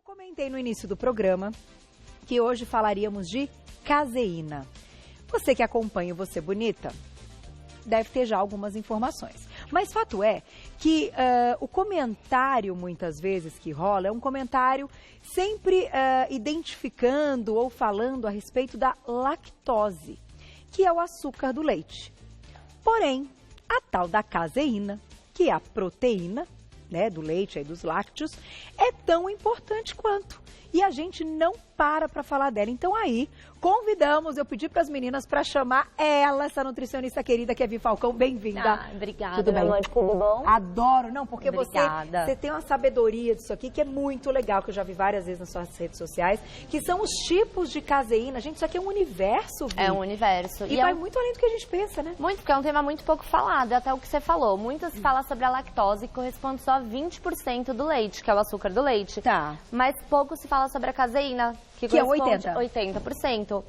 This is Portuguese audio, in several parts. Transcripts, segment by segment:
Comentei no início do programa que hoje falaríamos de caseína. Você que acompanha o Você Bonita deve ter já algumas informações. Mas fato é que o comentário, muitas vezes, que rola é um comentário sempre identificando ou falando a respeito da lactose, que é o açúcar do leite. Porém, a tal da caseína, que é a proteína, né, do leite e dos lácteos, é tão importante quanto. E a gente não para falar dela. Então aí, convidamos, eu pedi para as meninas para chamar ela, essa nutricionista querida, Kevin Falcão. Bem-vinda. Obrigada, tudo bem? Tudo bom? Adoro, não, porque você tem uma sabedoria disso aqui que é muito legal, que eu já vi várias vezes nas suas redes sociais, que são os tipos de caseína. Gente, isso aqui é um universo, Vi. É um universo. E vai muito além do que a gente pensa, né? Muito, porque é um tema muito pouco falado, é até o que você falou. Muitas falam sobre a lactose, que corresponde só a 20% do leite, que é o açúcar do leite. Tá. Mas pouco se fala sobre a caseína, que é corresponde 80%. 80%.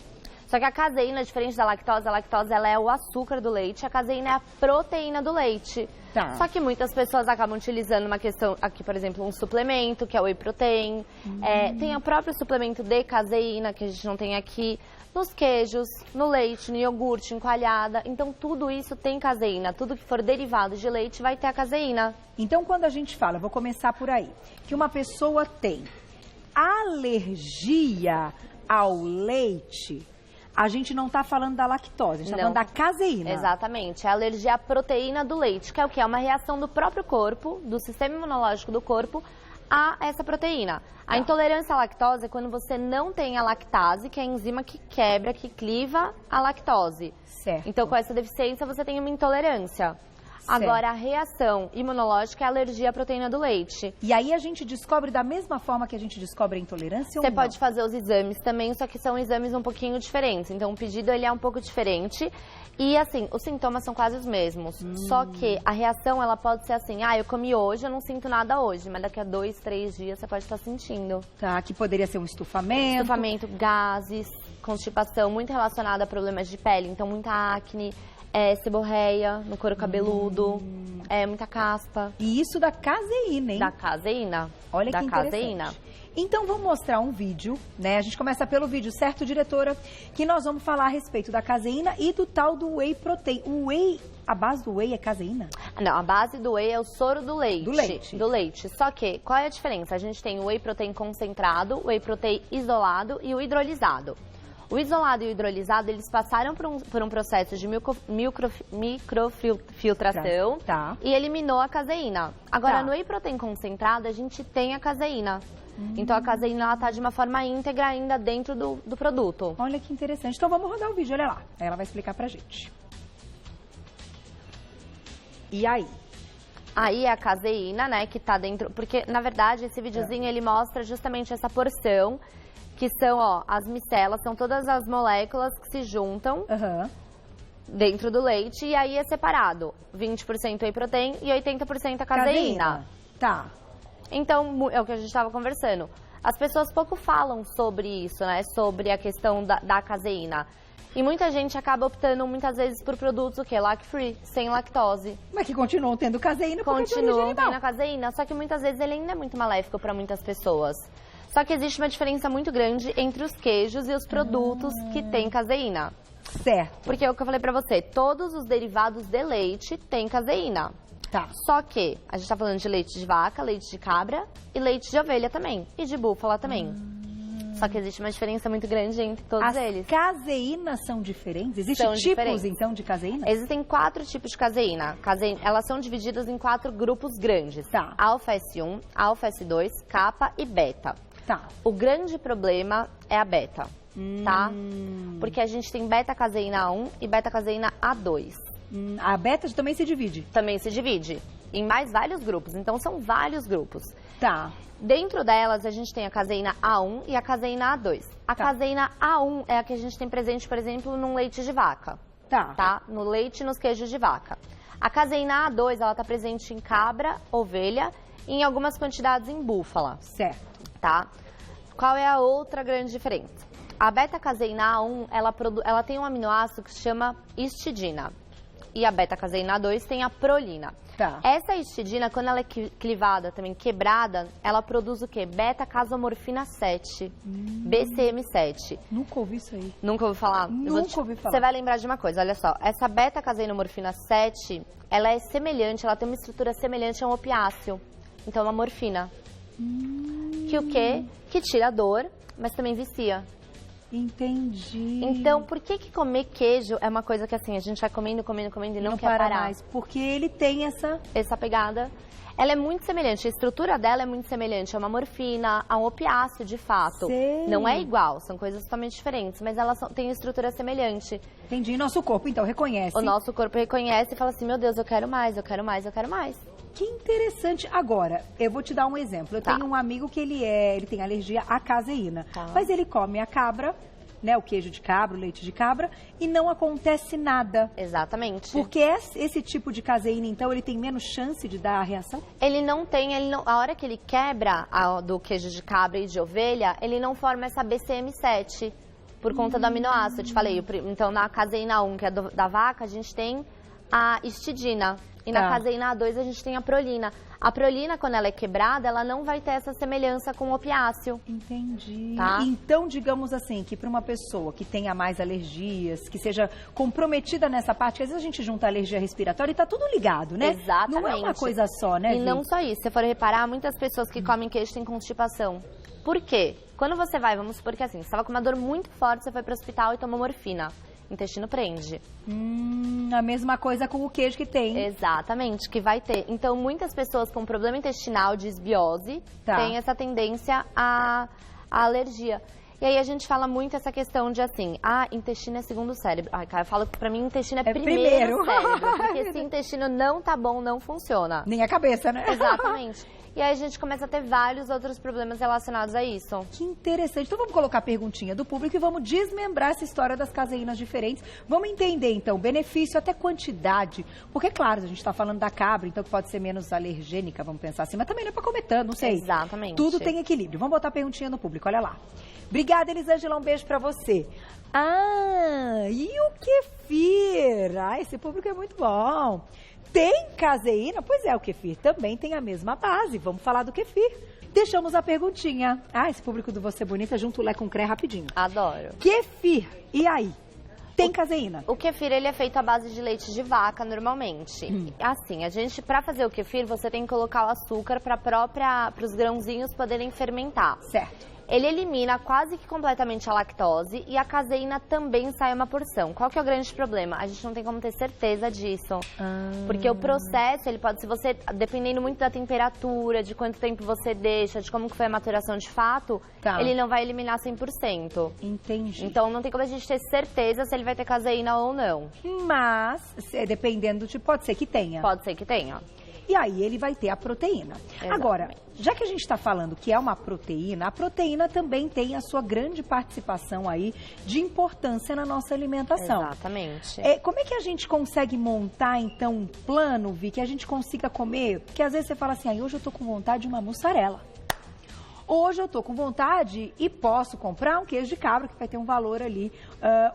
Só que a caseína, diferente da lactose, a lactose ela é o açúcar do leite, a caseína é a proteína do leite. Tá. Só que muitas pessoas acabam utilizando uma questão, aqui, por exemplo, um suplemento, que é o whey protein. Tem o próprio suplemento de caseína, que a gente não tem aqui, nos queijos, no leite, no iogurte, em coalhada. Então, tudo isso tem caseína. Tudo que for derivado de leite vai ter a caseína. Então, quando a gente fala, vou começar por aí, que uma pessoa tem alergia ao leite, a gente não está falando da lactose, a gente está falando da caseína. Exatamente, é a alergia à proteína do leite, que é o quê? É uma reação do próprio corpo, do sistema imunológico do corpo, a essa proteína. A intolerância à lactose é quando você não tem a lactase, que é a enzima que quebra, que cliva a lactose. Certo. Então, com essa deficiência, você tem uma intolerância. Agora, a reação imunológica é a alergia à proteína do leite. E aí a gente descobre da mesma forma que a gente descobre a intolerância ou Você não? pode fazer os exames também, só que são exames um pouquinho diferentes. Então, o pedido ele é um pouco diferente. E, assim, os sintomas são quase os mesmos. Só que a reação, ela pode ser assim, eu comi hoje, eu não sinto nada hoje. Mas daqui a 2, 3 dias você pode estar sentindo. Tá, que poderia ser um estufamento. Estufamento, gases, constipação, muito relacionada a problemas de pele. Então, muita acne. Seborreia no couro cabeludo, muita caspa. E isso da caseína, hein? Da caseína. Olha da que caseína. Então, vamos mostrar um vídeo, né? A gente começa pelo vídeo, certo, diretora? Que nós vamos falar a respeito da caseína e do tal do whey protein. O whey, a base do whey é caseína? Não, a base do whey é o soro do leite. Do leite. Do leite. Só que, qual é a diferença? A gente tem o whey protein concentrado, o whey protein isolado e o hidrolisado. O isolado e o hidrolisado, eles passaram por um processo de microfiltração e eliminou a caseína. Agora, no whey protein concentrado, a gente tem a caseína. Então, a caseína, ela tá de uma forma íntegra ainda dentro do produto. Olha que interessante. Então, vamos rodar o vídeo, olha lá. Aí ela vai explicar pra gente. E aí? Aí, a caseína, né, que tá dentro... Porque, na verdade, esse videozinho, ele mostra justamente essa porção... Que são, as micelas, são todas as moléculas que se juntam dentro do leite e aí é separado. 20% whey protein e 80% a caseína. Tá. Então, é o que a gente estava conversando. As pessoas pouco falam sobre isso, né? Sobre a questão da caseína. E muita gente acaba optando, muitas vezes, por produtos, o quê? Lac-free, sem lactose. Mas que continuam tendo caseína porque continuam tendo a caseína, só que muitas vezes ele ainda é muito maléfico para muitas pessoas. Só que existe uma diferença muito grande entre os queijos e os produtos que têm caseína. Certo. Porque é o que eu falei pra você, todos os derivados de leite têm caseína. Tá. Só que a gente tá falando de leite de vaca, leite de cabra e leite de ovelha também. E de búfala também. Só que existe uma diferença muito grande entre todos eles. As caseínas são diferentes? Existem tipos, então, de caseína? Existem 4 tipos de caseína. Elas são divididas em 4 grupos grandes. Tá. Alfa S1, alfa S2, capa e beta. Tá. O grande problema é a beta, tá? Porque a gente tem beta-caseína A1 e beta-caseína A2. A beta também se divide? Também se divide em mais vários grupos, então são vários grupos. Tá. Dentro delas, a gente tem a caseína A1 e a caseína A2. A caseína A1 é a que a gente tem presente, por exemplo, num leite de vaca. Tá? No leite e nos queijos de vaca. A caseína A2, ela tá presente em cabra, ovelha e em algumas quantidades em búfala. Certo. Tá? Qual é a outra grande diferença? A beta-caseína A1, ela tem um aminoácido que se chama histidina. e a beta-caseína 2 tem a prolina. Tá. Essa histidina, quando ela é clivada, também quebrada, ela produz o quê? Beta-casomorfina 7, BCM7. Nunca ouvi isso aí. Nunca ouviu falar? Nunca ouvi falar. Você vai lembrar de uma coisa, olha só. Essa beta-caseinomorfina 7, ela é semelhante, ela tem uma estrutura semelhante a um opiáceo. Então, é uma morfina. Que o quê? Que tira a dor, mas também vicia. Entendi. Então, por que comer queijo é uma coisa que assim, a gente vai comendo e não quer parar? Mais, porque ele tem essa pegada. Ela é muito semelhante, a estrutura dela é muito semelhante a uma morfina, a um opiáceo, de fato. Sei. Não é igual, são coisas totalmente diferentes, mas elas têm estrutura semelhante. Entendi. E nosso corpo, então, reconhece. O nosso corpo reconhece e fala assim, meu Deus, eu quero mais, eu quero mais, eu quero mais. Que interessante. Agora, eu vou te dar um exemplo. Eu tenho um amigo que ele tem alergia à caseína, mas ele come a cabra, né, o queijo de cabra, o leite de cabra, e não acontece nada. Exatamente. Porque esse tipo de caseína, então, ele tem menos chance de dar a reação? Ele não tem, a hora que ele quebra do queijo de cabra e de ovelha, ele não forma essa BCM7, por conta do aminoácido, eu te falei. Então, na caseína 1, que é da vaca, a gente tem a histidina. E na caseína 2 a gente tem a prolina. A prolina, quando ela é quebrada, ela não vai ter essa semelhança com o opiáceo. Entendi. Tá? Então, digamos assim, que para uma pessoa que tenha mais alergias, que seja comprometida nessa parte, que às vezes a gente junta alergia respiratória e tá tudo ligado, né? Exatamente. Não é uma coisa só, né, E não só isso. Se for reparar, muitas pessoas que comem queijo têm constipação. Por quê? Quando você vai, vamos supor que assim, você estava com uma dor muito forte, você foi para o hospital e tomou morfina. O intestino prende. A mesma coisa com o queijo que tem. Exatamente, que vai ter. Então, muitas pessoas com problema intestinal, disbiose, têm essa tendência à alergia. E aí a gente fala muito essa questão de assim, intestino é segundo cérebro. Ai, cara, eu falo que pra mim intestino é primeiro cérebro. Porque se o intestino não tá bom, não funciona. Nem a cabeça, né? Exatamente. E aí a gente começa a ter vários outros problemas relacionados a isso. Que interessante. Então vamos colocar a perguntinha do público e vamos desmembrar essa história das caseínas diferentes. Vamos entender, então, benefício até quantidade. Porque, claro, a gente está falando da cabra, então que pode ser menos alergênica, vamos pensar assim, mas também não é para comer tanto, não sei. Exatamente. Tudo tem equilíbrio. Vamos botar a perguntinha no público, olha lá. Obrigada, Elisângela, um beijo para você. E o kefir? Esse público é muito bom. Tem caseína? Pois é, o kefir também tem a mesma base. Vamos falar do kefir. Deixamos a perguntinha. Esse público do Você Bonita junto o Lé com Cré rapidinho. Adoro. Kefir, e aí? Tem caseína? O kefir, ele é feito à base de leite de vaca, normalmente. Assim, pra fazer o kefir, você tem que colocar o açúcar para os grãozinhos poderem fermentar. Certo. Ele elimina quase que completamente a lactose e a caseína também sai uma porção. Qual que é o grande problema? A gente não tem como ter certeza disso. Porque o processo, ele pode, se você, dependendo muito da temperatura, de quanto tempo você deixa, de como que foi a maturação de fato, ele não vai eliminar 100%. Entendi. Então não tem como a gente ter certeza se ele vai ter caseína ou não. Mas, dependendo do tipo, pode ser que tenha. Pode ser que tenha. E aí ele vai ter a proteína. Exatamente. Agora, já que a gente está falando que é uma proteína, a proteína também tem a sua grande participação aí de importância na nossa alimentação. Exatamente. Como é que a gente consegue montar, então, um plano, Vi, que a gente consiga comer? Porque às vezes você fala assim, hoje eu tô com vontade de uma mussarela. Hoje eu tô com vontade e posso comprar um queijo de cabra, que vai ter um valor ali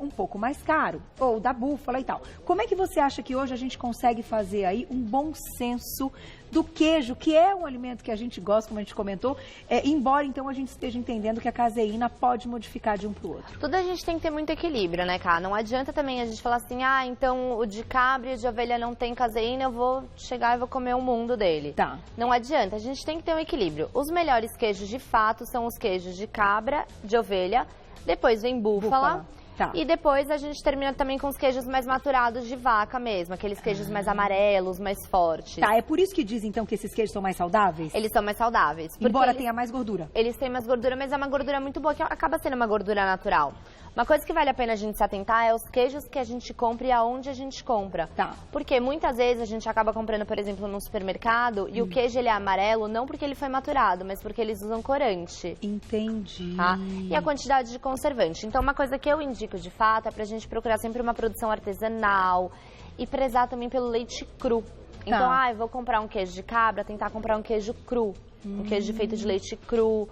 um pouco mais caro, ou da búfala e tal. Como é que você acha que hoje a gente consegue fazer aí um bom senso do queijo, que é um alimento que a gente gosta, como a gente comentou, embora então a gente esteja entendendo que a caseína pode modificar de um para o outro? Tudo a gente tem que ter muito equilíbrio, né, cara? Não adianta também a gente falar assim, então o de cabra e o de ovelha não tem caseína, eu vou chegar e vou comer o mundo dele. Tá. Não adianta, a gente tem que ter um equilíbrio. Os melhores queijos de fato são os queijos de cabra, de ovelha, depois vem búfala. Tá. E depois a gente termina também com os queijos mais maturados de vaca mesmo, aqueles queijos mais amarelos, mais fortes. Tá, é por isso que dizem então que esses queijos são mais saudáveis? Eles são mais saudáveis. Embora tenha mais gordura. Eles têm mais gordura, mas é uma gordura muito boa, que acaba sendo uma gordura natural. Uma coisa que vale a pena a gente se atentar é os queijos que a gente compra e aonde a gente compra. Tá. Porque muitas vezes a gente acaba comprando, por exemplo, num supermercado e o queijo ele é amarelo não porque ele foi maturado, mas porque eles usam corante. Entendi. Tá? E a quantidade de conservante. Então, uma coisa que eu indico de fato é pra gente procurar sempre uma produção artesanal e prezar também pelo leite cru. Então, eu vou comprar um queijo de cabra, tentar comprar um queijo cru. Um queijo feito de leite cru.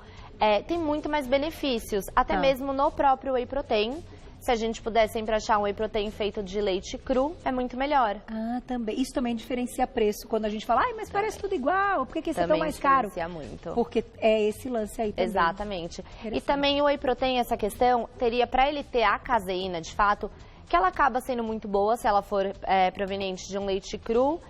Tem muito mais benefícios, até mesmo no próprio whey protein. Se a gente puder sempre achar um whey protein feito de leite cru, é muito melhor. Ah, também. Isso também diferencia preço. Quando a gente fala, mas parece tudo igual, por que esse é tão mais caro? Diferencia muito. Porque é esse lance aí também. Exatamente. E também o whey protein, essa questão, teria para ele ter a caseína, de fato, que ela acaba sendo muito boa se ela for proveniente de um leite cru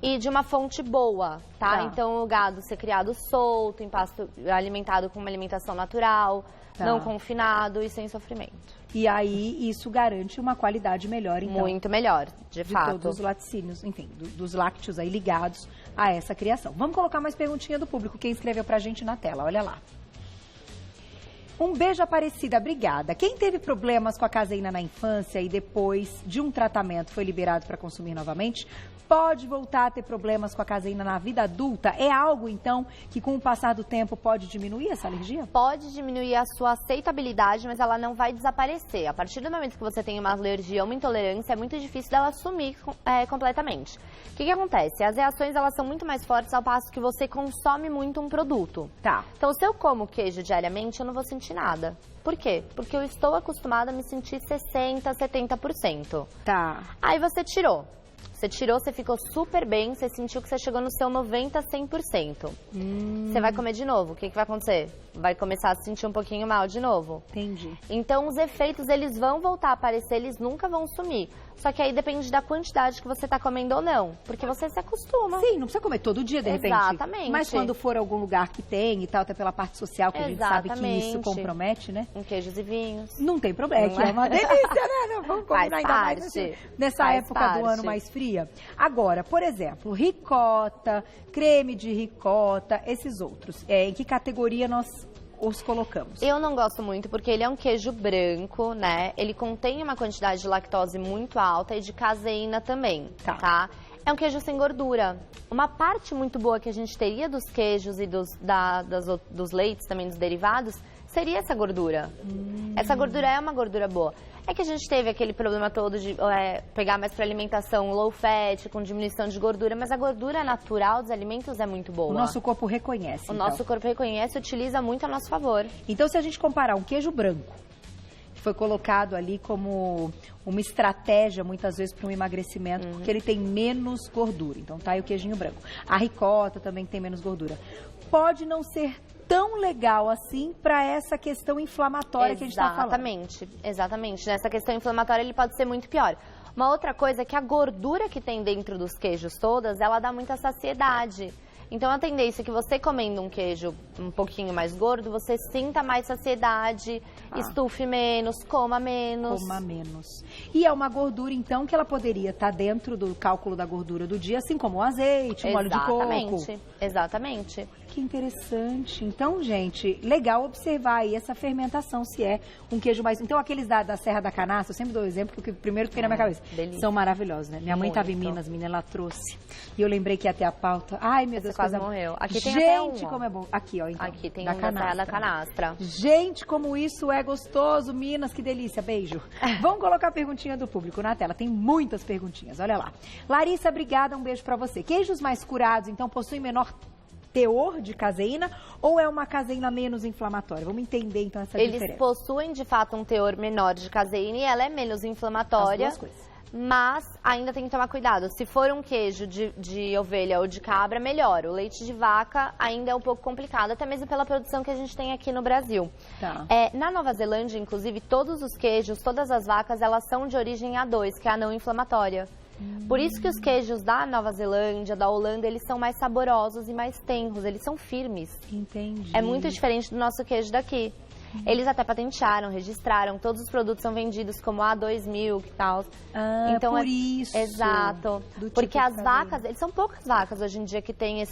e de uma fonte boa, tá? Então, o gado ser criado solto, em pasto, alimentado com uma alimentação natural, não confinado e sem sofrimento. E aí, isso garante uma qualidade melhor, então. Muito melhor, de fato. De todos os laticínios, enfim, dos lácteos aí ligados a essa criação. Vamos colocar mais perguntinha do público. Quem escreveu pra gente na tela, olha lá. Um beijo, Aparecida, obrigada. Quem teve problemas com a caseína na infância e depois de um tratamento foi liberado para consumir novamente, pode voltar a ter problemas com a caseína na vida adulta? É algo, então, que com o passar do tempo pode diminuir essa alergia? Pode diminuir a sua aceitabilidade, mas ela não vai desaparecer. A partir do momento que você tem uma alergia ou uma intolerância, é muito difícil dela sumir completamente. O que acontece? As reações, elas são muito mais fortes ao passo que você consome muito um produto. Tá. Então, se eu como queijo diariamente, eu não vou sentir nada. Por quê? Porque eu estou acostumada a me sentir 60%, 70%. Tá. Aí você tirou. Você tirou, você ficou super bem, você sentiu que você chegou no seu 90%, 100%. Você vai comer de novo, o que vai acontecer? Vai começar a se sentir um pouquinho mal de novo. Entendi. Então, os efeitos, eles vão voltar a aparecer, eles nunca vão sumir. Só que aí depende da quantidade que você está comendo ou não, porque você se acostuma. Sim, não precisa comer todo dia, de repente. Exatamente. Mas quando for algum lugar que tem e tal, até pela parte social, que a gente sabe que isso compromete, né? Com queijos e vinhos. Não tem problema, é uma delícia, né? Não, vamos combinar ainda mais nessa época do ano mais fria. Agora, por exemplo, ricota, creme de ricota, esses outros. Em que categoria nós os colocamos? Eu não gosto muito porque ele é um queijo branco, né? Ele contém uma quantidade de lactose muito alta e de caseína também, tá? É um queijo sem gordura. Uma parte muito boa que a gente teria dos queijos e dos leites, também dos derivados, seria essa gordura. Essa gordura é uma gordura boa. É que a gente teve aquele problema todo de pegar mais para alimentação low fat, com diminuição de gordura, mas a gordura natural dos alimentos é muito boa. O nosso corpo reconhece. O nosso corpo reconhece e utiliza muito a nosso favor. Então, se a gente comparar um queijo branco, que foi colocado ali como uma estratégia, muitas vezes, para um emagrecimento, porque ele tem menos gordura. Então, tá aí o queijinho branco. A ricota também tem menos gordura. Pode não ser tão legal assim para essa questão inflamatória que a gente está falando. Exatamente. Nessa questão inflamatória ele pode ser muito pior. Uma outra coisa é que a gordura que tem dentro dos queijos todas, ela dá muita saciedade. Então, a tendência é que você comendo um queijo um pouquinho mais gordo, você sinta mais saciedade, estufe menos, coma menos. Coma menos. E é uma gordura, então, que ela poderia estar dentro do cálculo da gordura do dia, assim como o azeite, o óleo de coco. Exatamente. Que interessante. Então, gente, legal observar aí essa fermentação, se é um queijo mais... Então, aqueles da Serra da Canastra, eu sempre dou o exemplo, porque o primeiro que veio na minha cabeça. Delícia. São maravilhosos, né? Minha mãe estava em Minas, ela trouxe. E eu lembrei que ia ter a pauta. Ai, meu Deus, quase morreu. Aqui tem gente, como é bom. Aqui, ó, então. Aqui tem da Serra da Canastra. Gente, como isso é gostoso. Minas, que delícia. Beijo. Vamos colocar a perguntinha do público na tela. Tem muitas perguntinhas, olha lá. Larissa, obrigada, um beijo pra você. Queijos mais curados, então, possuem menor teor de caseína ou é uma caseína menos inflamatória? Vamos entender, então, essa diferença. Eles possuem, de fato, um teor menor de caseína e ela é menos inflamatória. As duas coisas. Mas ainda tem que tomar cuidado. Se for um queijo de ovelha ou de cabra, melhor. O leite de vaca ainda é um pouco complicado, até mesmo pela produção que a gente tem aqui no Brasil. Tá. Na Nova Zelândia, inclusive, todos os queijos, todas as vacas, elas são de origem A2, que é a não inflamatória. Por isso que os queijos da Nova Zelândia, da Holanda, eles são mais saborosos e mais tenros, eles são firmes. Entendi. É muito diferente do nosso queijo daqui. Eles até patentearam, registraram, todos os produtos são vendidos como A2000 e tal. Então por isso. Exato. Porque as vacas, eles são poucas vacas hoje em dia que tem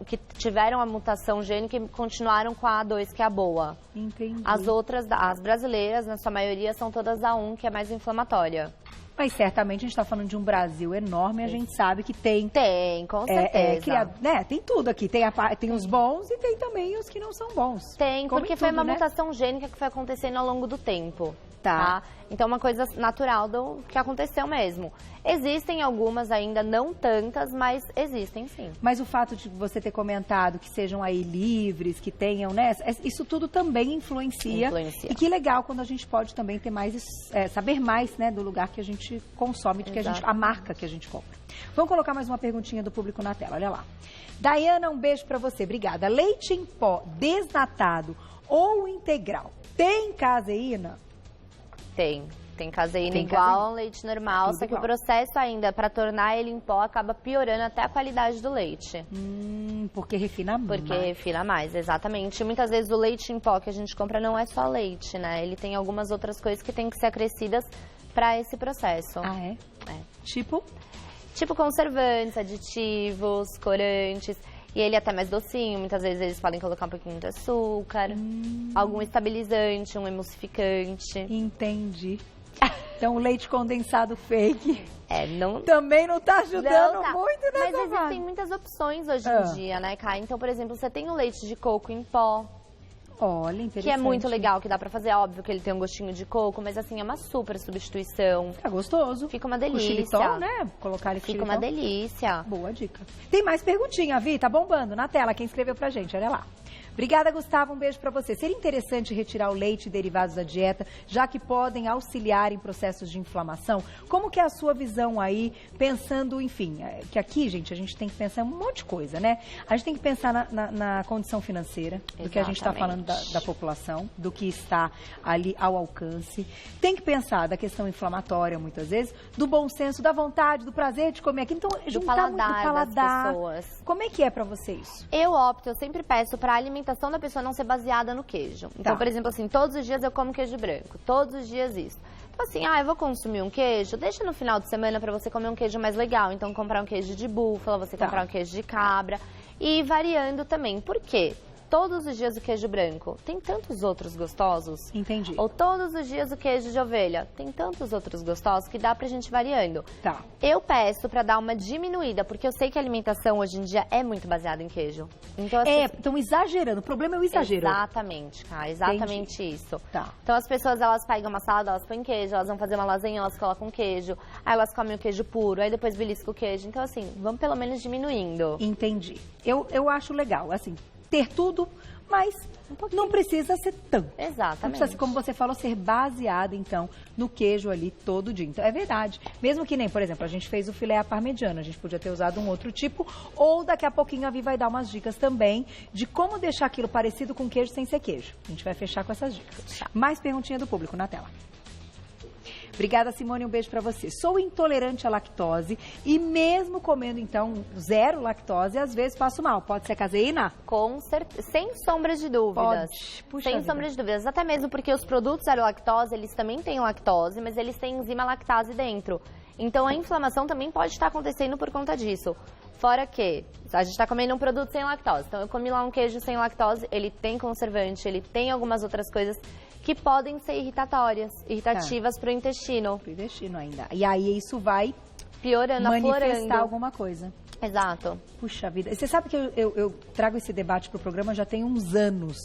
que tiveram a mutação gênica e continuaram com a A2, que é a boa. Entendi. As outras, as brasileiras, na sua maioria, são todas A1, que é mais inflamatória. Mas certamente a gente está falando de um Brasil enorme e a gente sabe que tem... Tem, com certeza. Tem tudo aqui. Tem os bons e tem também os que não são bons. Tem, porque foi uma mutação gênica que foi acontecendo ao longo do tempo. tá? Então, uma coisa natural do que aconteceu mesmo. Existem algumas ainda, não tantas, mas existem sim. Mas o fato de você ter comentado que sejam aí livres, que tenham, né? Isso tudo também influencia. E que legal quando a gente pode também ter mais, saber mais, né, do lugar que a gente consome, de que a marca que a gente compra. Vamos colocar mais uma perguntinha do público na tela, olha lá. Daiana, um beijo pra você, obrigada. Leite em pó desnatado ou integral, tem caseína? Tem caseína igual ao leite normal, tudo só que igual. O processo ainda, para tornar ele em pó, acaba piorando até a qualidade do leite. Porque refina mais. Porque refina mais, exatamente. Muitas vezes o leite em pó que a gente compra não é só leite, né? Ele tem algumas outras coisas que têm que ser acrescidas para esse processo. Ah, é? Tipo? Tipo conservantes, aditivos, corantes. E ele é até mais docinho, muitas vezes eles podem colocar um pouquinho de açúcar, algum estabilizante, um emulsificante. Entendi. Então o leite condensado fake não, também não tá ajudando muito nessa Mas existem muitas opções hoje em dia, né, Kai? Então, por exemplo, você tem o leite de coco em pó. Olha, interessante. Que é muito legal, que dá pra fazer. Óbvio que ele tem um gostinho de coco, mas assim, é uma super substituição. É gostoso. Fica uma delícia. O xilitol, né? Colocar ele Fica uma delícia. Boa dica. Tem mais perguntinha, Vi, tá bombando na tela, quem escreveu pra gente, olha lá. Obrigada, Gustavo, um beijo pra você. Seria interessante retirar o leite e derivados da dieta, já que podem auxiliar em processos de inflamação? Como que é a sua visão aí, pensando, enfim, que aqui, gente, a gente tem que pensar em um monte de coisa, né? A gente tem que pensar na condição financeira, do que a gente está falando da população, do que está ali ao alcance. Tem que pensar da questão inflamatória, muitas vezes, do bom senso, da vontade, do prazer de comer aqui. Então, do paladar das pessoas. Como é que é pra você isso? Eu sempre peço pra alimentação da pessoa não ser baseada no queijo. Então, por exemplo, assim, todos os dias eu como queijo branco, todos os dias isso. Então, assim, eu vou consumir um queijo, deixa no final de semana pra você comer um queijo mais legal. Então, comprar um queijo de búfala, você comprar um queijo de cabra e ir variando também. Por quê? Todos os dias o queijo branco, tem tantos outros gostosos. Entendi. Ou todos os dias o queijo de ovelha, tem tantos outros gostosos que dá pra gente variando. Eu peço pra dar uma diminuída, porque eu sei que a alimentação hoje em dia é muito baseada em queijo. Então, assim, estão exagerando, o problema é o exagero. Exatamente, cara, exatamente isso. Tá. Então as pessoas, elas pegam uma salada, elas põem queijo, elas vão fazer uma lasanha, elas colocam queijo, aí elas comem o queijo puro, aí depois beliscam o queijo. Então, assim, vamos pelo menos diminuindo. Entendi. Eu acho legal, assim, ter tudo, mas não precisa ser tanto. Exatamente. Não precisa, como você falou, ser baseado, então, no queijo ali todo dia. Então, é verdade. Mesmo que nem, por exemplo, a gente fez o filé à parmegiana, a gente podia ter usado um outro tipo, ou daqui a pouquinho a Vi vai dar umas dicas também de como deixar aquilo parecido com queijo sem ser queijo. A gente vai fechar com essas dicas. Mais perguntinha do público na tela. Obrigada, Simone, um beijo pra você. Sou intolerante à lactose e mesmo comendo, então, zero lactose, às vezes passo mal. Pode ser caseína? Com certeza, sem sombras de dúvidas. Pode. Puxa sem sombras de dúvidas. Até mesmo porque os produtos zero lactose, eles também têm lactose, mas eles têm enzima lactase dentro. Então, a inflamação também pode estar acontecendo por conta disso. Fora que a gente está comendo um produto sem lactose. Então, eu comi lá um queijo sem lactose, ele tem conservante, ele tem algumas outras coisas que podem ser irritativas para o intestino. Para o intestino ainda. E aí isso vai piorando, manifestar alguma coisa. Exato. Puxa vida. Você sabe que eu trago esse debate para o programa já tem uns anos.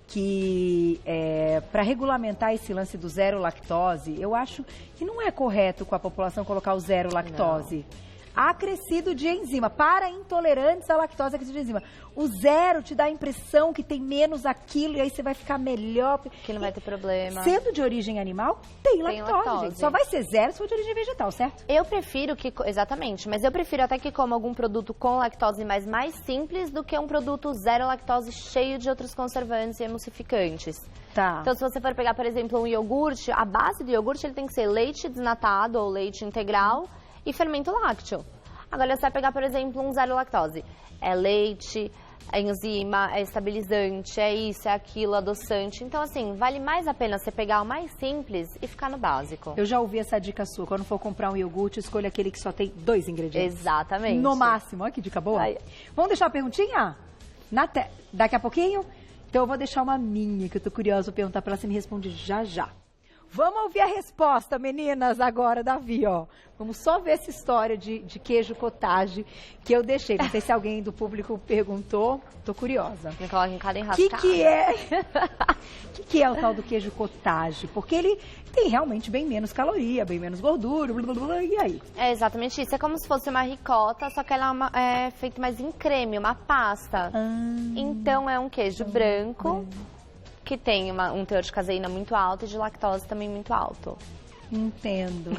Que para regulamentar esse lance do zero lactose, eu acho que não é correto com a população colocar o zero lactose. Não. Acrescido de enzima. Para intolerantes à lactose, acrescido de enzima. O zero te dá a impressão que tem menos aquilo e aí você vai ficar melhor. Que não vai ter problema. Sendo de origem animal, tem lactose, gente. Só vai ser zero se for de origem vegetal, certo? Eu prefiro que... Exatamente. Mas eu prefiro até que coma algum produto com lactose mais simples do que um produto zero lactose cheio de outros conservantes e emulsificantes. Tá. Então, se você for pegar, por exemplo, um iogurte, a base do iogurte ele tem que ser leite desnatado ou leite integral e fermento lácteo. Agora, você vai pegar, por exemplo, um zero lactose. É leite, é enzima, é estabilizante, é isso, é aquilo, adoçante. Então, assim, vale mais a pena você pegar o mais simples e ficar no básico. Eu já ouvi essa dica sua. Quando for comprar um iogurte, escolha aquele que só tem 2 ingredientes. Exatamente. No máximo. Olha que dica boa. Ai. Vamos deixar a perguntinha? Daqui a pouquinho? Então, eu vou deixar uma minha, que eu tô curiosa, vou perguntar pra ela, você me responde já já. Vamos ouvir a resposta, meninas, agora, Davi, ó. Vamos só ver essa história de queijo cottage que eu deixei. Não sei se alguém do público perguntou. Tô curiosa. Me coloca em cada enrascada. Que é o tal do queijo cottage? Porque ele tem realmente bem menos caloria, bem menos gordura, blá, blá, blá, e aí? É exatamente isso. É como se fosse uma ricota, só que ela é feita mais em creme, uma pasta. Então é um queijo branco que tem um teor de caseína muito alto e de lactose também muito alto. Entendo.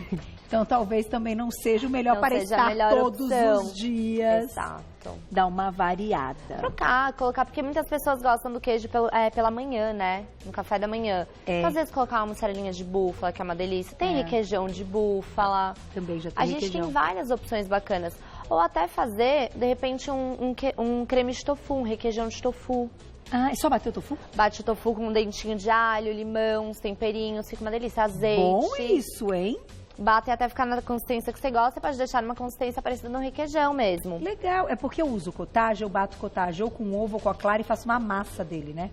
Então talvez também não seja o melhor para estar todos os dias. Exato. Dá uma variada. Trocar, colocar, porque muitas pessoas gostam do queijo pela manhã, né? No café da manhã. Então, às vezes colocar uma mussarelinha de búfala, que é uma delícia. Tem requeijão de búfala. Também já tem requeijão. A gente tem várias opções bacanas. Ou até fazer, de repente, um creme de tofu, um requeijão de tofu. Ah, é só bater o tofu? Bate o tofu com um dentinho de alho, limão, uns temperinhos, fica uma delícia. Azeite. Bom isso, hein? Bate até ficar na consistência que você gosta, você pode deixar numa consistência parecida no requeijão mesmo. Legal, é porque eu uso cottage, eu bato cottage ou com ovo ou com a clara e faço uma massa dele, né?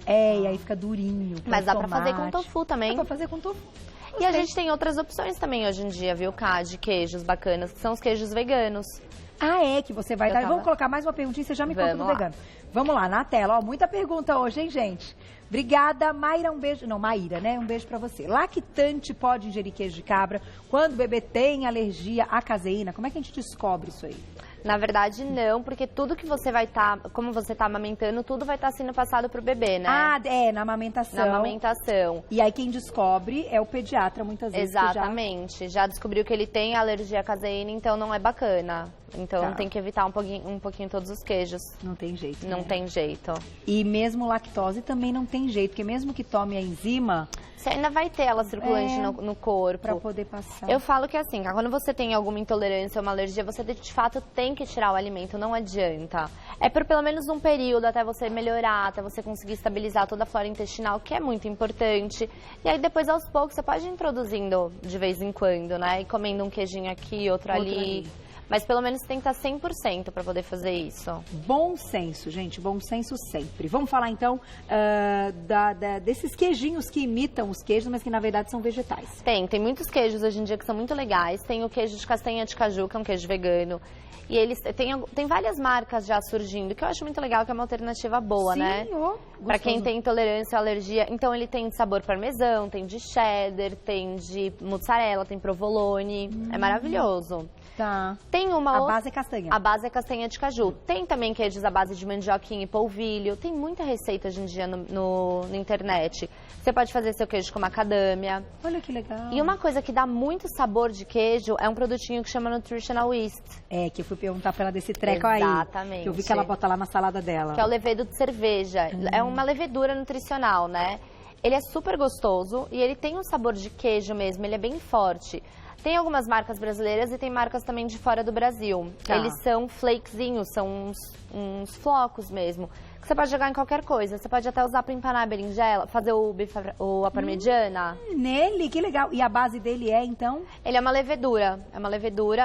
E aí fica durinho. Mas dá pra fazer com tofu também. Dá pra fazer com tofu. E a gente tem outras opções também hoje em dia, viu, Ká, de queijos bacanas, que são os queijos veganos. Ah, é? Que você vai dar. Vamos colocar mais uma perguntinha, você já me conta do vegano. Vamos lá, na tela. Ó, muita pergunta hoje, hein, gente? Obrigada. Mayra, um beijo. Não, Maíra, né? Um beijo pra você. Lactante pode ingerir queijo de cabra quando o bebê tem alergia à caseína? Como é que a gente descobre isso aí? Na verdade, não, porque tudo que você vai estar, como você está amamentando, tudo vai estar sendo passado pro bebê, né? Ah, na amamentação. Na amamentação. E aí quem descobre é o pediatra, muitas vezes. Exatamente. Já descobriu que ele tem alergia à caseína, então não é bacana. Então tem que evitar um pouquinho todos os queijos. Não tem jeito, Não tem jeito. E mesmo lactose também não tem jeito, porque mesmo que tome a enzima... Você ainda vai ter ela circulante no corpo. Pra poder passar. Eu falo que assim, quando você tem alguma intolerância ou uma alergia, você de fato tem que tirar o alimento, não adianta. É por pelo menos um período até você melhorar, até você conseguir estabilizar toda a flora intestinal, que é muito importante. E aí depois aos poucos você pode ir introduzindo de vez em quando, né? E comendo um queijinho aqui, outro ali. Mas pelo menos tem que estar 100% para poder fazer isso. Bom senso, gente. Bom senso sempre. Vamos falar então desses queijinhos que imitam os queijos, mas que na verdade são vegetais. Tem muitos queijos hoje em dia que são muito legais. Tem o queijo de castanha de caju, que é um queijo vegano. E eles tem várias marcas já surgindo, que eu acho muito legal, que é uma alternativa boa, né? Para quem tem intolerância ou alergia. Então ele tem de sabor parmesão, tem de cheddar, tem de mussarela, tem provolone. É maravilhoso. Tá. Tem a base é castanha. A base é castanha de caju. Tem também queijos à base de mandioquinha e polvilho. Tem muita receita hoje em dia na internet. Você pode fazer seu queijo com macadâmia. Olha que legal. E uma coisa que dá muito sabor de queijo é um produtinho que chama Nutritional Yeast. Que eu fui perguntar pra ela desse treco aí. Exatamente. Que eu vi que ela bota lá na salada dela. Que é o levedo de cerveja. É uma levedura nutricional, né? Ele é super gostoso e ele tem um sabor de queijo mesmo, ele é bem forte. Tem algumas marcas brasileiras e tem marcas também de fora do Brasil. Eles são flakezinhos, são uns flocos mesmo. Que você pode jogar em qualquer coisa. Você pode até usar para empanar a berinjela, fazer a parmegiana. Nele, que legal. E a base dele é, então? Ele é uma levedura.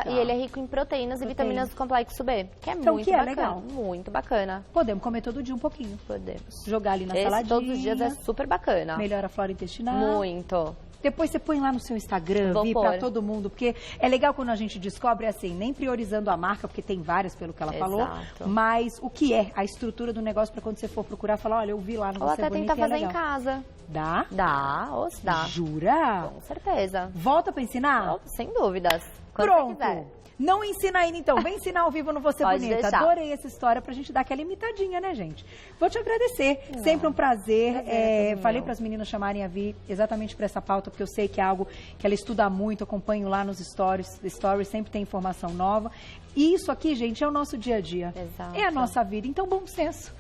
E ele é rico em proteínas e vitaminas do complexo B. Que é muito bacana. Legal. Muito bacana. Podemos comer todo dia um pouquinho. Podemos. Jogar ali na saladinha. Todos os dias é super bacana. Melhora a flora intestinal. Muito. Depois você põe lá no seu Instagram, pra todo mundo, porque é legal quando a gente descobre assim, nem priorizando a marca, porque tem várias pelo que ela falou, mas o que é a estrutura do negócio pra quando você for procurar, falar, olha, eu vi lá no Você Ou até tentar fazer em casa. Dá? Dá, dá. Jura? Com certeza. Volta pra ensinar? Sem dúvidas. Quando Pronto. Você quiser. Não ensina ainda, então. Vem ensinar ao vivo no Você Pode Bonita. Deixar. Adorei essa história pra gente dar aquela imitadinha, né, gente? Vou te agradecer. Sempre um prazer. Falei para as meninas chamarem a Vi exatamente para essa pauta, porque eu sei que é algo que ela estuda muito, acompanho lá nos stories. Stories sempre tem informação nova. E isso aqui, gente, é o nosso dia a dia. Exato. É a nossa vida. Então, bom senso.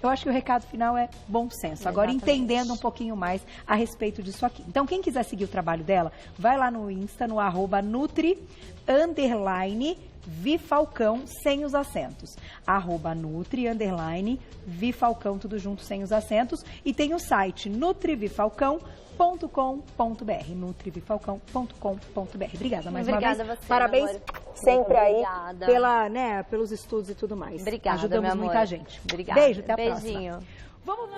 Eu acho que o recado final é bom senso. Agora, entendendo um pouquinho mais a respeito disso aqui. Então, quem quiser seguir o trabalho dela, vai lá no Insta, no @Nutri_Vifalcão, sem os acentos. @Nutri_Vifalcão, tudo junto, sem os acentos. E tem o site nutrivifalcão.com.br. nutrivifalcão.com.br. Obrigada mais uma vez. Você, parabéns sempre aí pelos estudos e tudo mais. Obrigada, ajudamos muita gente. Obrigada. Beijo, até a Beijinho. próxima. Vamos